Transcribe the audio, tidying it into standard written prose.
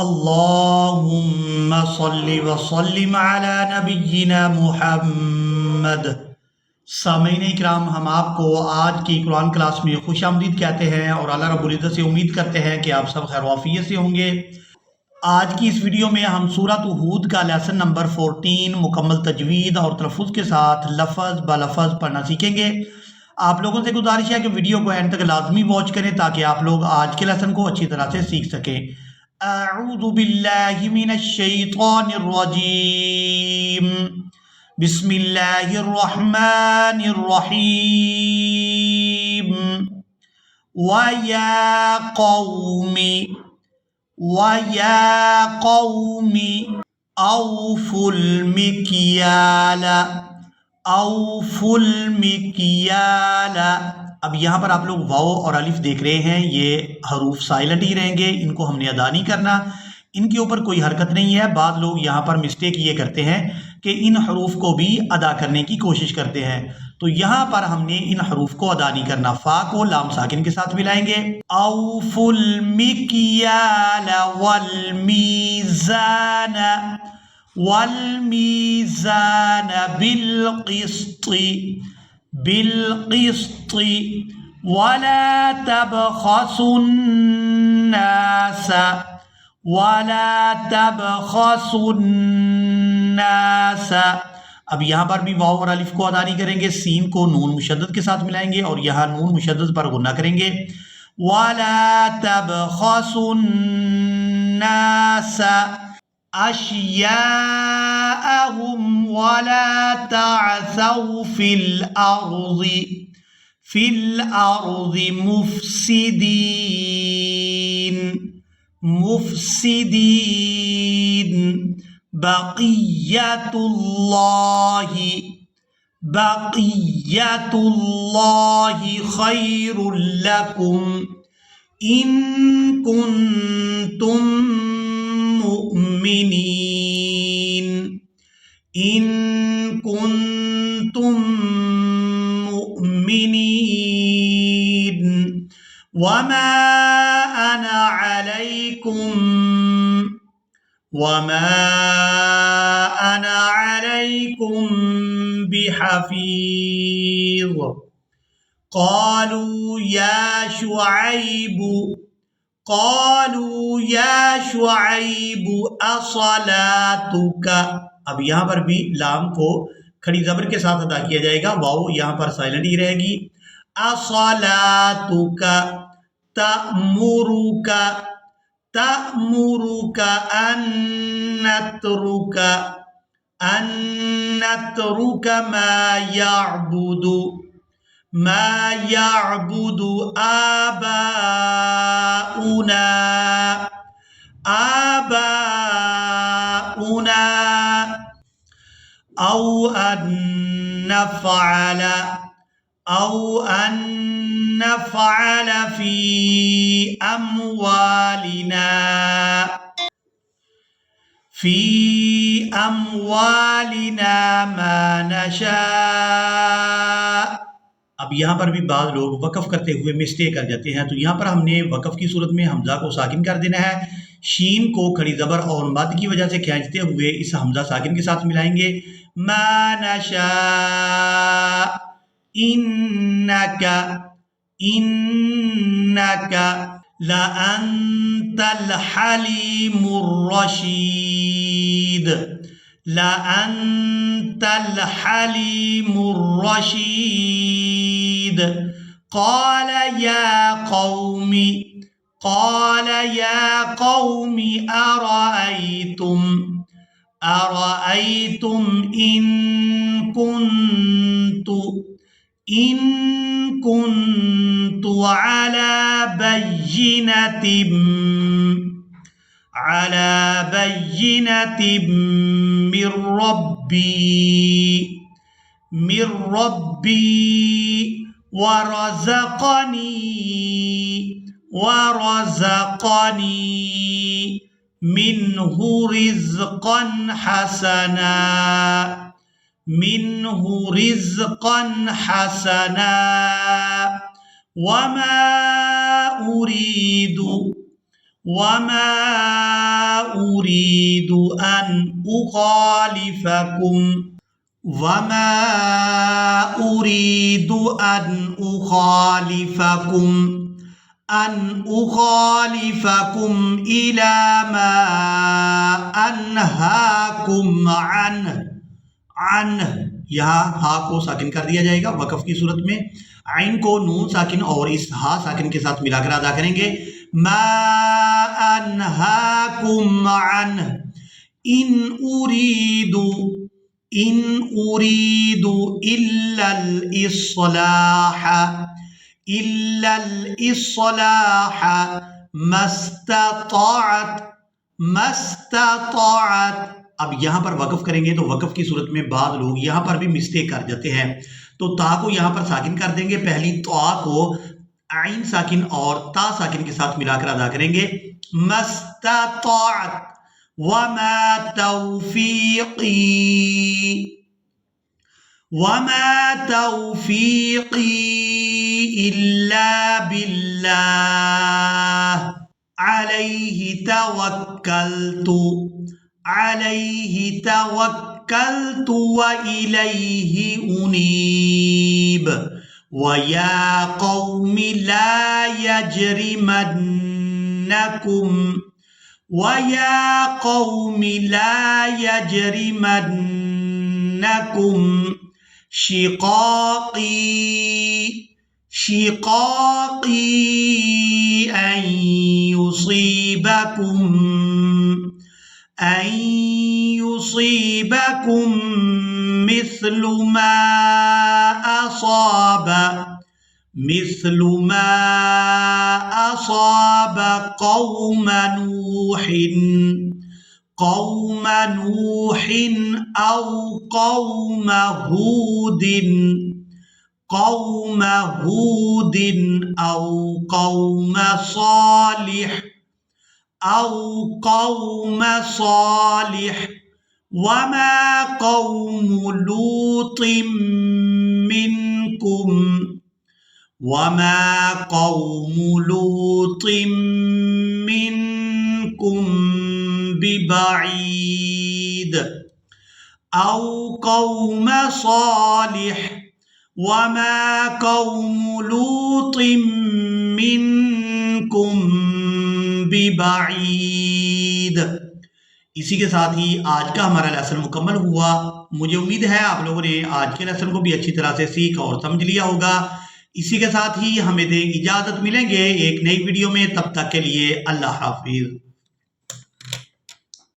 अल्लाहुम्मा सल्लि व सल्लिम अला नबिय्यिना मुहम्मद। सामीन इकराम, हम आपको आज की कुरान क्लास में खुशामदीद कहते हैं और अल्लाह रब्बुल इज़्ज़त से उम्मीद करते हैं कि आप सब खैर वाफियत से होंगे। आज की इस वीडियो में हम सूरत हूद का लेसन नंबर 14 मुकम्मल तजवीद और तलफ़ुज़ के साथ लफ़ज़ ब लफ़ज़ पढ़ना सीखेंगे। आप लोगों से गुजारिश है कि वीडियो को एंड तक लाजमी वॉच करें ताकि आप लोग आज के लेसन को अच्छी तरह से सीख सकें। अऊज़ु बिल्लाहि मिनश शैतानिर रजीम। बिस्मिल्लाहिर रहमानिर रहीम। वया कौमी औफुल मिकियाला। अब यहाँ पर आप लोग वाव और अलिफ देख रहे हैं, ये हरूफ साइलेंट ही रहेंगे, इनको हमने अदा नहीं करना, इनके ऊपर कोई हरकत नहीं है। बाद लोग यहाँ पर मिस्टेक ये करते हैं कि इन हरूफ को भी अदा करने की कोशिश करते हैं, तो यहाँ पर हमने इन हरूफ को अदा नहीं करना। फा को लाम साकिन के साथ मिलाएंगे। औफुल मिकियाला वल मीज़ान बिल वला तबखसुन्नास। अब यहाँ पर भी वाव और अलिफ को अदा नहीं करेंगे, सीन को नून मुशद्दद के साथ मिलाएंगे और यहाँ नून मुशद्दद पर गुन्ना करेंगे। वला तबखसुन्नास अशियाअहुम वला तअसौ फिल अर्ज़ि मुफ्सिदीन। बक़िय्यतुल्लाहि खैरुल लकुम इन कुन्तुम मुमिनीन। वमा अना अलैकुम बिहफीज़। क़ालू या शुआइबु असलातुका। अब यहाँ पर भी लाम को खड़ी जबर के साथ अदा किया जाएगा, वाव यहाँ पर साइलेंट ही रहेगी। असलातुका तअमुरुका अन नत्रुका मा याअबुदु आबाउना औ अन नफ़अल फ़ी अम्वालिना मा नशा। अब यहाँ पर भी बाद लोग वक़फ़ करते हुए मिस्टेक कर जाते हैं, तो यहाँ पर हमने वक़फ़ की सूरत में हमज़ा को साकिन कर देना है। शीन को खड़ी ज़बर और मद की वजह से खींचते हुए इस हमज़ा साकिन के साथ मिलाएंगे। मा नशा इन्नका लअंतल हलीमुर रशीद। क़ाल या क़ौमी अरअयतुम इन कुन्तु अला बय्यिनतिम मिर रब्बी वरज़क़नी मिन्हु रिज़क़न हसना वमा वमा उरीदु अन उखालिफकुम वमा उरीदु अन उखालिफकुम इला मा अनहाकुम अन यहाँ हा को साकिन कर दिया जाएगा वक़फ़ की सूरत में, आइन को नून साकिन और इस हा साकिन के साथ मिलाकर अदा करेंगे। मा अनहाकुम अन इन उरीदु इल्लल इस्लाह मस्तताअत। अब यहाँ पर वक़फ़ करेंगे तो वक़फ़ की सूरत में बाद लोग यहाँ पर भी मिस्टेक कर जाते हैं, तो ता को यहाँ पर साकिन कर देंगे, पहली ता को आइन साकिन और ता साकिन के साथ मिलाकर अदा करेंगे। मस्तताअत वमा तौफीक़ी इल्ला बिल्लाह अलैहि तवक्कलतु व इलैहि उनीब व या कौमि ला यजरिमन्नकुम शिक़ाक़ी अन युसीबकुम मिस्लु मा असाब कौम नूहिन औ कौम हूदिन औ कौम सालिह वमा कौम लूतिम मिनकुम बिबईद औ कौम सालिह वमा कौम लूतिम मिनकुम बिबईद। इसी के साथ ही आज का हमारा लेसन मुकम्मल हुआ। मुझे उम्मीद है आप लोगों ने आज के लेसन को भी अच्छी तरह से सीख और समझ लिया होगा। इसी के साथ ही हमें दें इजाज़त, मिलेंगे एक नई वीडियो में, तब तक के लिए अल्लाह हाफिज़।